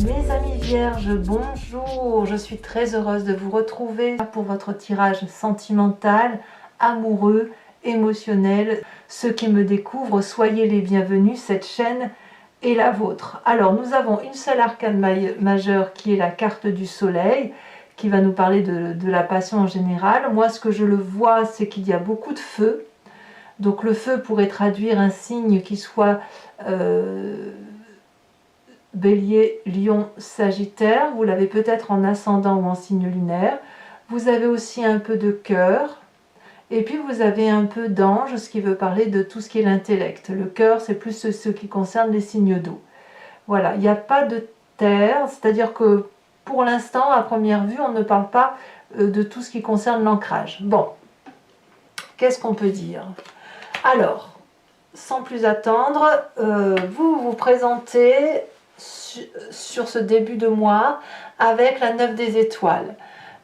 Mes amis vierges, bonjour, je suis très heureuse de vous retrouver pour votre tirage sentimental, amoureux, émotionnel. Ceux qui me découvrent, soyez les bienvenus, cette chaîne est la vôtre. Alors nous avons une seule arcane majeure qui est la carte du soleil, qui va nous parler de la passion en général. Moi ce que je le vois, c'est qu'il y a beaucoup de feu. Donc le feu pourrait traduire un signe qui soit Bélier, Lion, Sagittaire. Vous l'avez peut-être en ascendant ou en signe lunaire. Vous avez aussi un peu de cœur. Et puis vous avez un peu d'ange, ce qui veut parler de tout ce qui est l'intellect. Le cœur, c'est plus ce qui concerne les signes d'eau. Voilà, il n'y a pas de terre, c'est-à-dire que pour l'instant, à première vue, on ne parle pas de tout ce qui concerne l'ancrage. Bon, qu'est-ce qu'on peut dire? Alors, sans plus attendre, vous vous présentez sur ce début de mois avec la 9 des étoiles.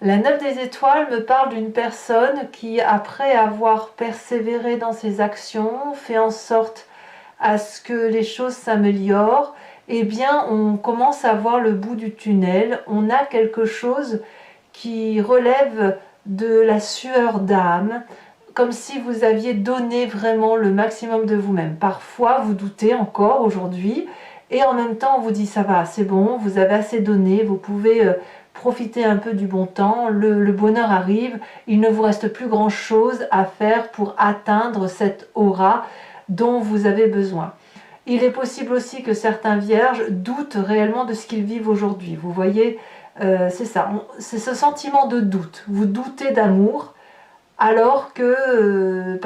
La 9 des étoiles me parle d'une personne qui, après avoir persévéré dans ses actions, fait en sorte à ce que les choses s'améliorent, eh bien on commence à voir le bout du tunnel. On a quelque chose qui relève de la sueur d'âme, comme si vous aviez donné vraiment le maximum de vous-même. Parfois, vous doutez encore aujourd'hui, et en même temps, on vous dit ça va, c'est bon, vous avez assez donné, vous pouvez profiter un peu du bon temps, le bonheur arrive, il ne vous reste plus grand-chose à faire pour atteindre cette aura dont vous avez besoin. Il est possible aussi que certains vierges doutent réellement de ce qu'ils vivent aujourd'hui. Vous voyez, c'est ça, c'est ce sentiment de doute. Vous doutez d'amour, alors que,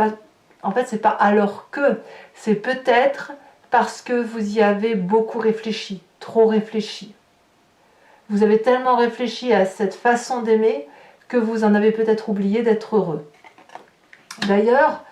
en fait c'est pas alors que, c'est peut-être parce que vous y avez beaucoup réfléchi, trop réfléchi. Vous avez tellement réfléchi à cette façon d'aimer que vous en avez peut-être oublié d'être heureux. D'ailleurs,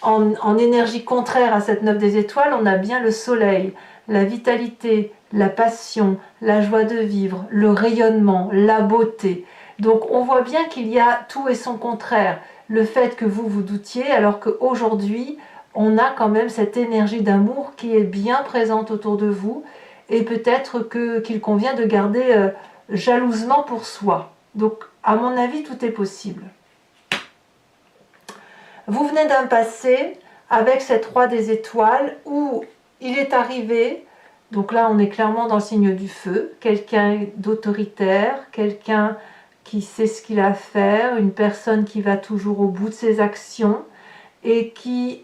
en énergie contraire à cette 9 des étoiles, on a bien le soleil, la vitalité, la passion, la joie de vivre, le rayonnement, la beauté. Donc on voit bien qu'il y a tout et son contraire. Le fait que vous vous doutiez, alors qu'aujourd'hui, on a quand même cette énergie d'amour qui est bien présente autour de vous, et peut-être qu'il convient de garder jalousement pour soi. Donc à mon avis, tout est possible. Vous venez d'un passé avec cette roi des étoiles où il est arrivé, donc là on est clairement dans le signe du feu, quelqu'un d'autoritaire, quelqu'un qui sait ce qu'il a à faire, une personne qui va toujours au bout de ses actions et qui,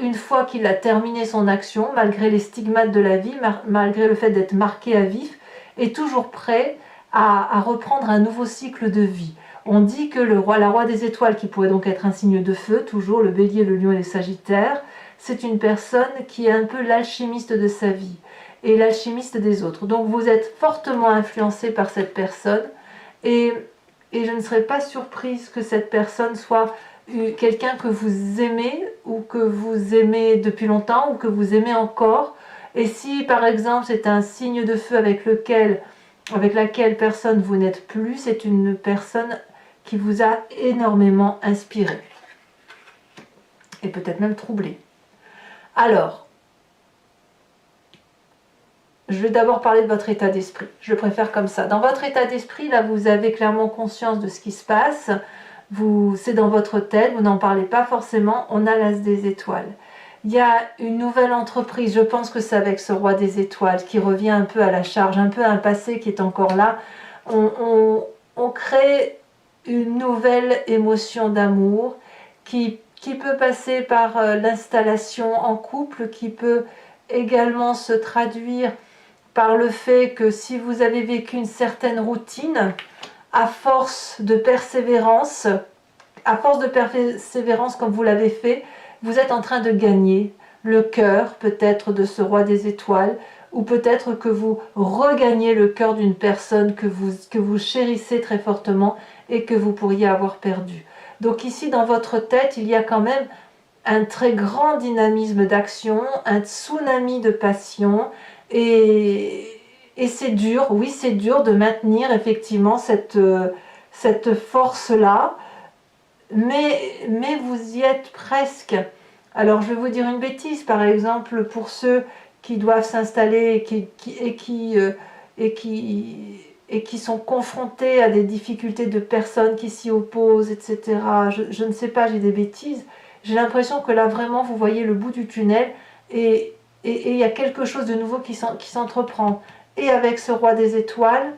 une fois qu'il a terminé son action, malgré les stigmates de la vie, malgré le fait d'être marqué à vif, est toujours prêt à reprendre un nouveau cycle de vie. On dit que la roi des étoiles, qui pourrait donc être un signe de feu, toujours le bélier, le lion et les sagittaires, c'est une personne qui est un peu l'alchimiste de sa vie et l'alchimiste des autres. Donc vous êtes fortement influencé par cette personne et je ne serais pas surprise que cette personne soit quelqu'un que vous aimez ou que vous aimez depuis longtemps ou que vous aimez encore. Et si par exemple c'est un signe de feu avec laquelle personne vous n'êtes plus, c'est une personne qui vous a énormément inspiré et peut-être même troublé. Alors, je vais d'abord parler de votre état d'esprit. Je préfère comme ça. Dans votre état d'esprit, là, vous avez clairement conscience de ce qui se passe. C'est dans votre tête, vous n'en parlez pas forcément. On a l'as des étoiles. Il y a une nouvelle entreprise, je pense que c'est avec ce roi des étoiles qui revient un peu à la charge, un peu à un passé qui est encore là. On crée une nouvelle émotion d'amour qui peut passer par l'installation en couple, qui peut également se traduire par le fait que si vous avez vécu une certaine routine, à force de persévérance comme vous l'avez fait, vous êtes en train de gagner le cœur peut-être de ce roi des étoiles, ou peut-être que vous regagnez le cœur d'une personne que vous chérissez très fortement et que vous pourriez avoir perdu. Donc ici dans votre tête, il y a quand même un très grand dynamisme d'action, un tsunami de passion, et c'est dur, oui c'est dur de maintenir effectivement cette force-là, mais vous y êtes presque. Alors je vais vous dire une bêtise, par exemple pour ceux qui doivent s'installer et qui et qui sont confrontés à des difficultés de personnes qui s'y opposent, etc. Je ne sais pas, j'ai des bêtises. J'ai l'impression que là, vraiment, vous voyez le bout du tunnel et il y a quelque chose de nouveau qui s'entreprend. Et avec ce roi des étoiles,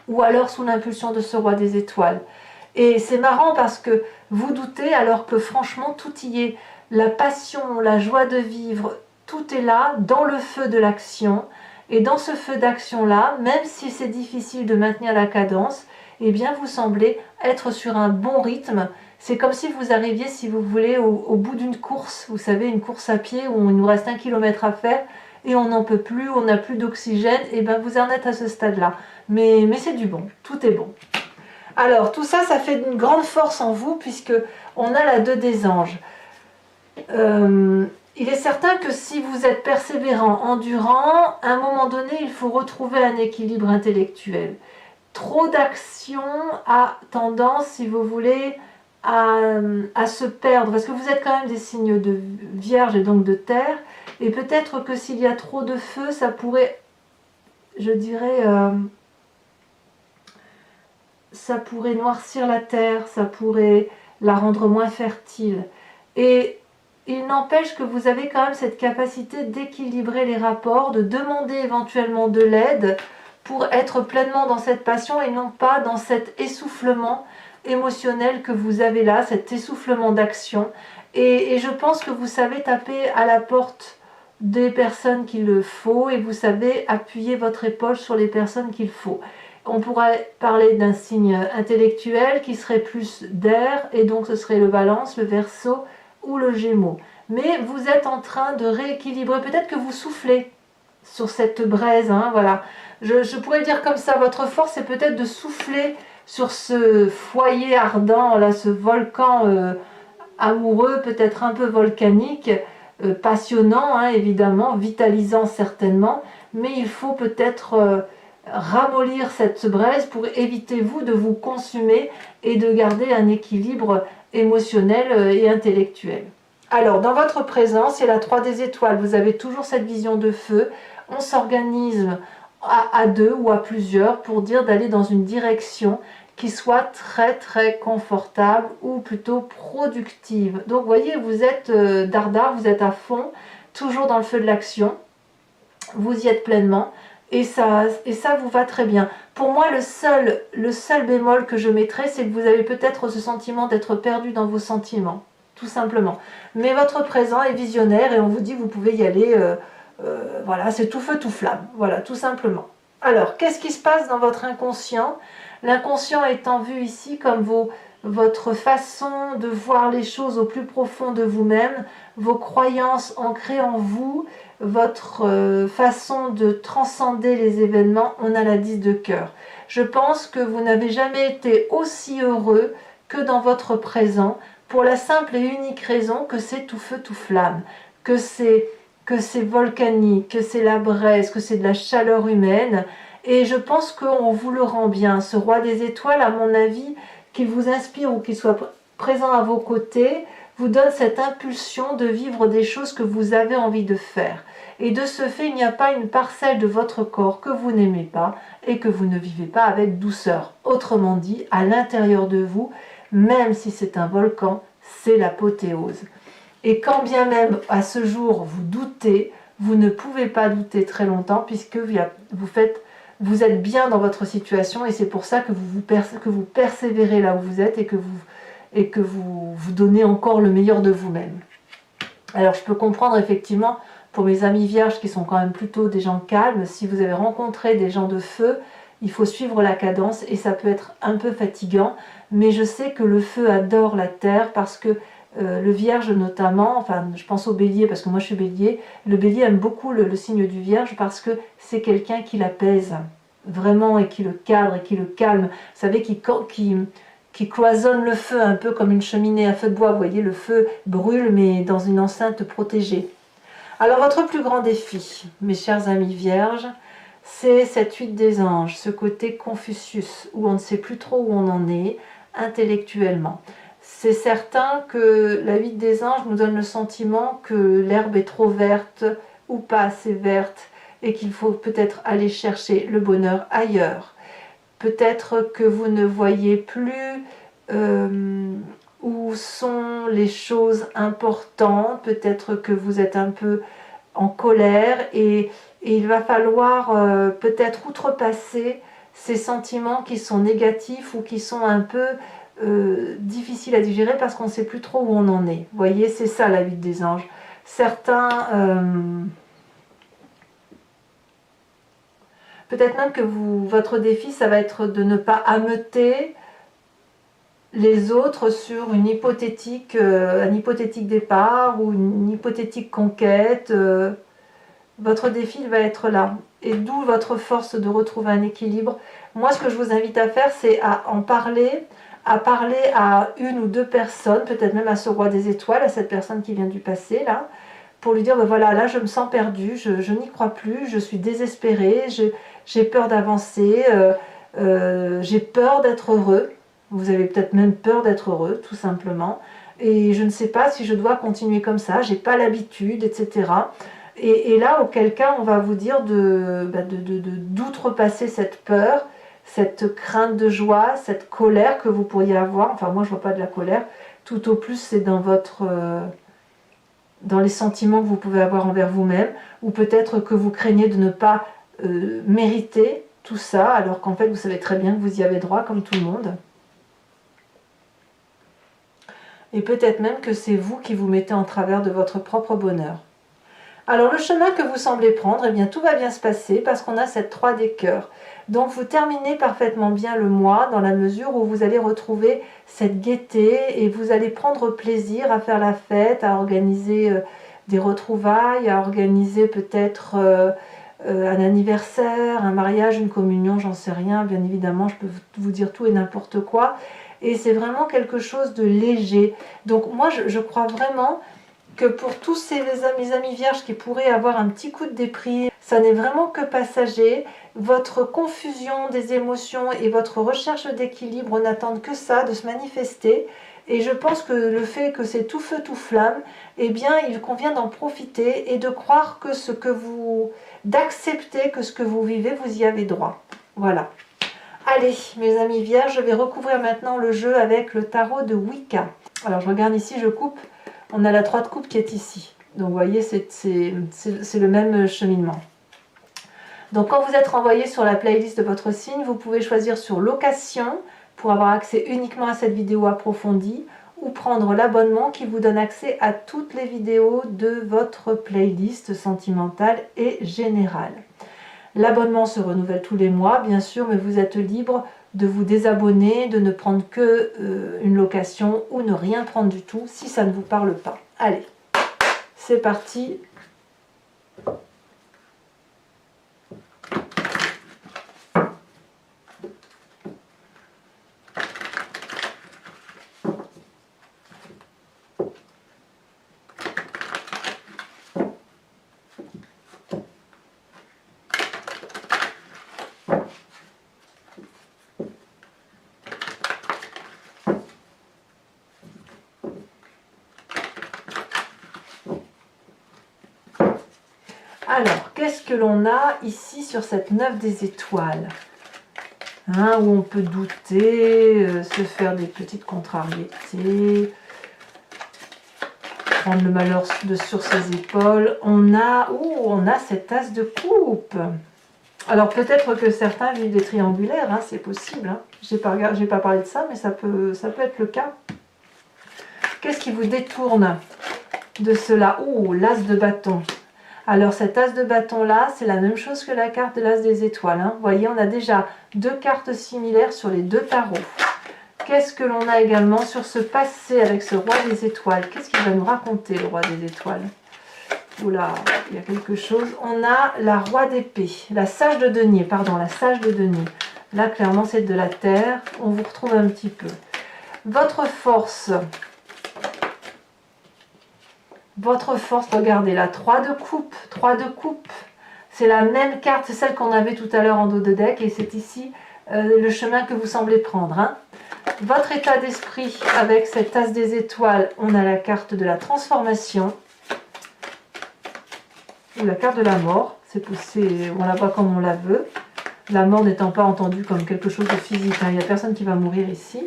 ou alors sous l'impulsion de ce roi des étoiles. Et c'est marrant parce que vous doutez alors que franchement, tout y est. La passion, la joie de vivre, tout est là, dans le feu de l'action. Et dans ce feu d'action-là, même si c'est difficile de maintenir la cadence, eh bien vous semblez être sur un bon rythme. C'est comme si vous arriviez, si vous voulez, au bout d'une course. Vous savez, une course à pied où il nous reste 1 kilomètre à faire et on n'en peut plus, on n'a plus d'oxygène. Et bien vous en êtes à ce stade-là. Mais c'est du bon, tout est bon. Alors tout ça, ça fait une grande force en vous puisque on a la 2 des anges. Il est certain que si vous êtes persévérant, endurant, à un moment donné, il faut retrouver un équilibre intellectuel. Trop d'action a tendance, si vous voulez, à se perdre, parce que vous êtes quand même des signes de Vierge et donc de Terre, et peut-être que s'il y a trop de feu, ça pourrait, je dirais, ça pourrait noircir la Terre, ça pourrait la rendre moins fertile. Et il n'empêche que vous avez quand même cette capacité d'équilibrer les rapports, de demander éventuellement de l'aide pour être pleinement dans cette passion et non pas dans cet essoufflement émotionnel que vous avez là, cet essoufflement d'action. Et je pense que vous savez taper à la porte des personnes qu'il le faut et vous savez appuyer votre épaule sur les personnes qu'il faut. On pourrait parler d'un signe intellectuel qui serait plus d'air et donc ce serait le Balance, le Verseau ou le Gémeaux. Mais vous êtes en train de rééquilibrer, peut-être que vous soufflez sur cette braise, hein, voilà. Je pourrais dire comme ça, votre force c'est peut-être de souffler sur ce foyer ardent, là, ce volcan amoureux, peut-être un peu volcanique, passionnant, hein, évidemment, vitalisant certainement, mais il faut peut-être ramollir cette braise pour éviter vous de vous consumer et de garder un équilibre émotionnel et intellectuel. Alors, dans votre présence, il y a la 3 des étoiles, vous avez toujours cette vision de feu, on s'organise à 2 ou à plusieurs pour dire d'aller dans une direction qui soit très très confortable ou plutôt productive. Donc, vous voyez, vous êtes dardard, vous êtes à fond, toujours dans le feu de l'action, vous y êtes pleinement. Et ça vous va très bien. Pour moi, le seul bémol que je mettrais, c'est que vous avez peut-être ce sentiment d'être perdu dans vos sentiments, tout simplement. Mais votre présent est visionnaire et on vous dit que vous pouvez y aller, voilà, c'est tout feu, tout flamme, voilà, tout simplement. Alors, qu'est-ce qui se passe dans votre inconscient? L'inconscient étant vu ici comme votre façon de voir les choses au plus profond de vous-même, vos croyances ancrées en vous, votre façon de transcender les événements. On a la 10 de cœur. Je pense que vous n'avez jamais été aussi heureux que dans votre présent, pour la simple et unique raison que c'est tout feu, tout flamme, que c'est volcanique, que c'est la braise, que c'est de la chaleur humaine. Et je pense qu'on vous le rend bien. Ce roi des étoiles, à mon avis, qu'il vous inspire ou qu'il soit présent à vos côtés, vous donne cette impulsion de vivre des choses que vous avez envie de faire. Et de ce fait, il n'y a pas une parcelle de votre corps que vous n'aimez pas et que vous ne vivez pas avec douceur. Autrement dit, à l'intérieur de vous, même si c'est un volcan, c'est l'apothéose. Et quand bien même à ce jour vous doutez, vous ne pouvez pas douter très longtemps puisque vous êtes bien dans votre situation et c'est pour ça que vous persévérez là où vous êtes et que vous donnez encore le meilleur de vous-même. Alors je peux comprendre effectivement pour mes amis vierges qui sont quand même plutôt des gens calmes, si vous avez rencontré des gens de feu, il faut suivre la cadence et ça peut être un peu fatigant, mais je sais que le feu adore la terre parce que le vierge notamment, enfin je pense au bélier parce que moi je suis bélier, le bélier aime beaucoup le signe du vierge parce que c'est quelqu'un qui l'apaise vraiment et qui le cadre et qui le calme, vous savez, qui cloisonne le feu un peu comme une cheminée à feu de bois, vous voyez, le feu brûle mais dans une enceinte protégée. Alors votre plus grand défi, mes chers amis vierges, c'est cette 8 des anges, ce côté Confucius, où on ne sait plus trop où on en est intellectuellement. C'est certain que la 8 des anges nous donne le sentiment que l'herbe est trop verte ou pas assez verte, et qu'il faut peut-être aller chercher le bonheur ailleurs. Peut-être que vous ne voyez plus où sont les choses importantes, peut-être que vous êtes un peu en colère et il va falloir peut-être outrepasser ces sentiments qui sont négatifs ou qui sont un peu difficiles à digérer parce qu'on ne sait plus trop où on en est. Vous voyez, c'est ça la vie des anges. Certains... peut-être même que votre défi, ça va être de ne pas ameuter les autres sur un hypothétique départ ou une hypothétique conquête. Votre défi va être là. Et d'où votre force de retrouver un équilibre. Moi, ce que je vous invite à faire, c'est à en parler, à une ou deux personnes, peut-être même à ce roi des étoiles, à cette personne qui vient du passé, là, pour lui dire, ben voilà, là, je me sens perdue, je n'y crois plus, je suis désespérée, j'ai peur d'avancer, j'ai peur d'être heureux. Vous avez peut-être même peur d'être heureux, tout simplement. Et je ne sais pas si je dois continuer comme ça, j'ai pas l'habitude, etc. Et là, auquel cas, on va vous dire d'outrepasser cette peur, cette crainte de joie, cette colère que vous pourriez avoir. Enfin, moi, je ne vois pas de la colère. Tout au plus, c'est dans dans les sentiments que vous pouvez avoir envers vous-même, ou peut-être que vous craignez de ne pas mériter tout ça, alors qu'en fait, vous savez très bien que vous y avez droit, comme tout le monde. Et peut-être même que c'est vous qui vous mettez en travers de votre propre bonheur. Alors le chemin que vous semblez prendre, eh bien tout va bien se passer parce qu'on a cette 3 des cœurs. Donc vous terminez parfaitement bien le mois dans la mesure où vous allez retrouver cette gaieté et vous allez prendre plaisir à faire la fête, à organiser des retrouvailles, à organiser peut-être un anniversaire, un mariage, une communion, j'en sais rien, bien évidemment je peux vous dire tout et n'importe quoi. Et c'est vraiment quelque chose de léger. Donc moi je crois vraiment que pour tous mes amis vierges qui pourraient avoir un petit coup de déprime, ça n'est vraiment que passager. Votre confusion des émotions et votre recherche d'équilibre n'attendent que ça, de se manifester. Et je pense que le fait que c'est tout feu, tout flamme, eh bien, il convient d'en profiter et de croire que d'accepter que ce que vous vivez, vous y avez droit. Voilà. Allez, mes amis vierges, je vais recouvrir maintenant le jeu avec le tarot de Wicca. Alors, je regarde ici, je coupe. On a la 3 de coupe qui est ici. Donc, vous voyez, c'est le même cheminement. Donc, quand vous êtes renvoyé sur la playlist de votre signe, vous pouvez choisir sur location pour avoir accès uniquement à cette vidéo approfondie ou prendre l'abonnement qui vous donne accès à toutes les vidéos de votre playlist sentimentale et générale. L'abonnement se renouvelle tous les mois, bien sûr, mais vous êtes libre de vous désabonner, de ne prendre que une location ou ne rien prendre du tout si ça ne vous parle pas. Allez, c'est parti. Alors, qu'est-ce que l'on a ici sur cette 9 des étoiles, hein, où on peut douter, se faire des petites contrariétés, prendre le malheur sur ses épaules. On a cette as de coupe. Alors peut-être que certains vivent des triangulaires, hein, c'est possible. Hein. J'ai pas parlé de ça, mais ça peut être le cas. Qu'est-ce qui vous détourne de cela? L'as de bâton. Alors cet as de bâton là, c'est la même chose que la carte de l'as des étoiles. Hein. Vous voyez, on a déjà 2 cartes similaires sur les 2 tarots. Qu'est-ce que l'on a également sur ce passé avec ce roi des étoiles? Qu'est-ce qu'il va nous raconter, le roi des étoiles? Oula, il y a quelque chose. On a la roi d'épée, la sage de denier, pardon, la sage de denier. Là, clairement, c'est de la terre. On vous retrouve un petit peu. Votre force, regardez, la 3 de coupe. 3 de coupe, c'est la même carte, c'est celle qu'on avait tout à l'heure en dos de deck, et c'est ici le chemin que vous semblez prendre. Hein. Votre état d'esprit, avec cette as des étoiles, on a la carte de la transformation, ou la carte de la mort. On la voit comme on la veut. La mort n'étant pas entendue comme quelque chose de physique. Hein. Il n'y a personne qui va mourir ici.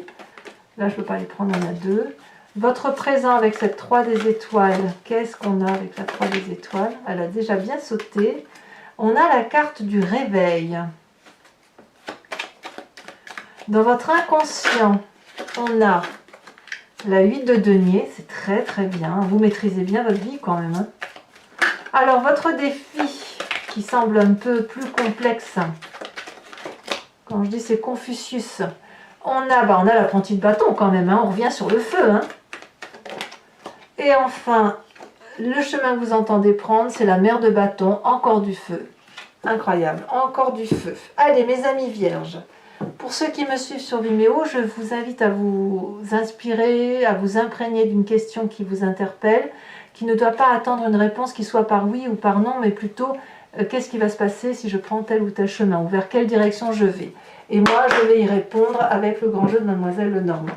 Là, je ne peux pas les prendre, on a 2. Votre présent avec cette 3 des étoiles, qu'est-ce qu'on a avec la 3 des étoiles? Elle a déjà bien sauté. On a la carte du réveil. Dans votre inconscient, on a la 8 de denier, c'est très très bien. Vous maîtrisez bien votre vie quand même. Hein. Alors, votre défi qui semble un peu plus complexe, quand je dis c'est Confucius, on a l'apprenti de bâton quand même, hein. On revient sur le feu. Hein. Et enfin, le chemin que vous entendez prendre, c'est la mer de bâton, encore du feu. Incroyable, encore du feu. Allez, mes amis vierges, pour ceux qui me suivent sur Vimeo, je vous invite à vous inspirer, à vous imprégner d'une question qui vous interpelle, qui ne doit pas attendre une réponse qui soit par oui ou par non, mais plutôt qu'est-ce qui va se passer si je prends tel ou tel chemin, ou vers quelle direction je vais. Et moi, je vais y répondre avec le grand jeu de Mademoiselle Lenormand.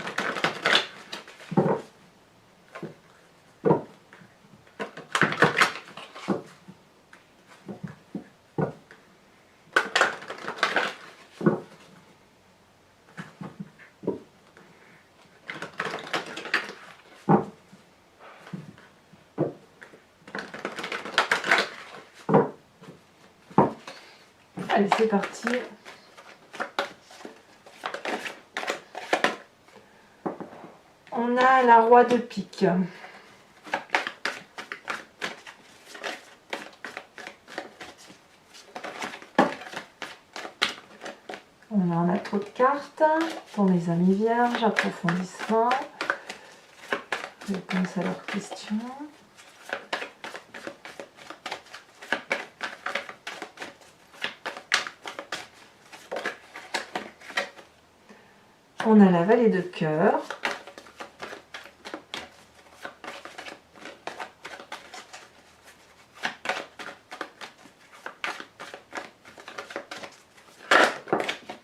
Allez, c'est parti. On a la roi de pique. On en a trop de cartes. Pour mes amis vierges, approfondissement. Réponse à leurs questions. On a la vallée de cœur.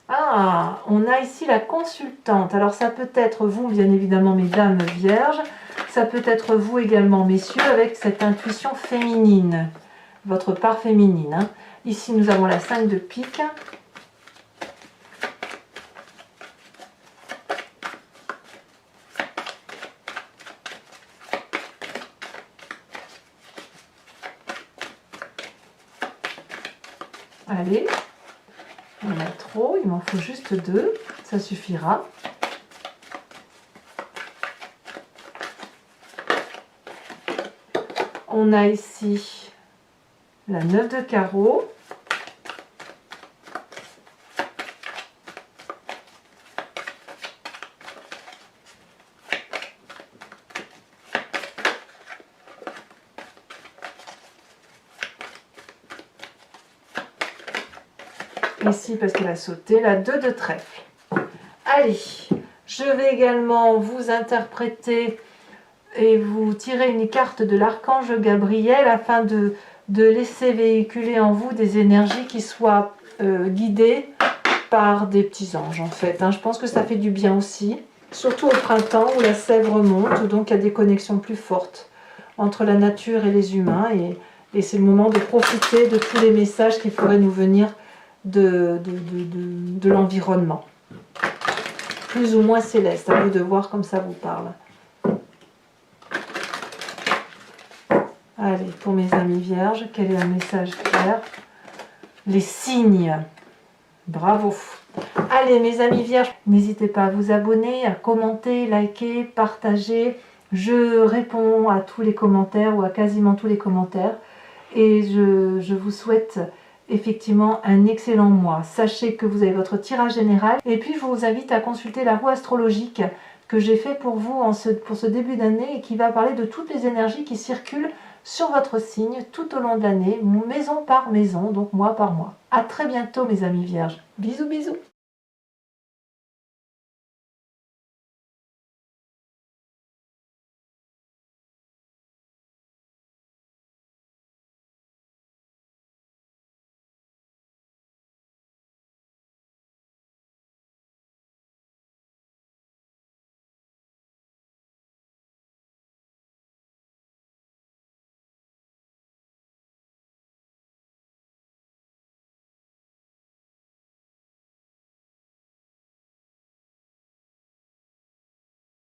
Ah, on a ici la consultante. Alors ça peut être vous, bien évidemment, mesdames vierges. Ça peut être vous également, messieurs, avec cette intuition féminine. Votre part féminine. Hein. Ici, nous avons la 5 de pique. Allez, il y en a trop, il m'en faut juste 2, ça suffira. On a ici la 9 de carreau. Ici, parce qu'elle a sauté, la 2 de trèfle. Allez, je vais également vous interpréter et vous tirer une carte de l'archange Gabriel afin de laisser véhiculer en vous des énergies qui soient guidées par des petits anges en fait. Hein. Je pense que ça fait du bien aussi, surtout au printemps où la sève remonte, donc il y a des connexions plus fortes entre la nature et les humains et c'est le moment de profiter de tous les messages qui pourraient nous venir de l'environnement. Plus ou moins céleste, à vous de voir comme ça vous parle. Allez, pour mes amis vierges, quel est un message clair? Les signes. Bravo. Allez, mes amis vierges, n'hésitez pas à vous abonner, à commenter, liker, partager. Je réponds à tous les commentaires ou à quasiment tous les commentaires. Et je vous souhaite effectivement un excellent mois. Sachez que vous avez votre tirage général. Et puis, je vous invite à consulter la roue astrologique que j'ai fait pour vous pour ce début d'année et qui va parler de toutes les énergies qui circulent sur votre signe tout au long de l'année, maison par maison, donc mois par mois. À très bientôt mes amis vierges. Bisous bisous.